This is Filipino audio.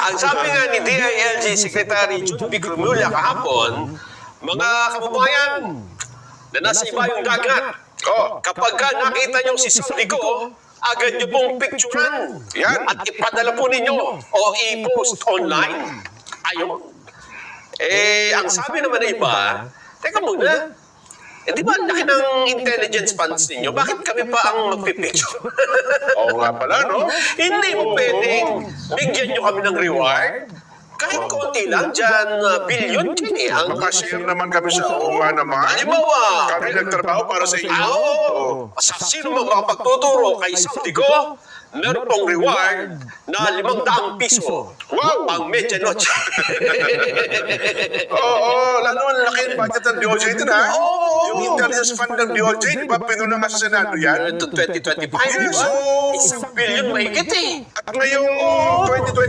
Ang sabi nga ni DILG Secretary Jude Crumulya kahapon, mga kababayan na nasa ibayong dagat, kapag nakita niyo si Saudi ko, agad niyo pong picturean at ipadala po ninyo o i-post online. Ayun. Ang sabi naman na iba, teka muna, di ba laki ng intelligence funds ninyo? Bakit kami pa ang magpipicture? Oo nga pala, no? Hindi mo pwedeng bigyan nyo kami ng reward. Kahit konti lang dyan, billion din eh. Ang Share naman kami sa uwa naman. halimbawa, Kami nagtrabaho para sa inyo. sa sino mang makapagtuturo kay Saudi ko, meron pong reward na 500 piso. Wow! Pang medianoche. Oo, lalo ang laki ng budget ng DOJ ito na. Oo. Yung intelligence fund ng DOJ, di ba pinuna nga sa Senado yan? Ito 2025, di Yes, ba? oo. 1 billion mahigit eh. At ngayong 2020,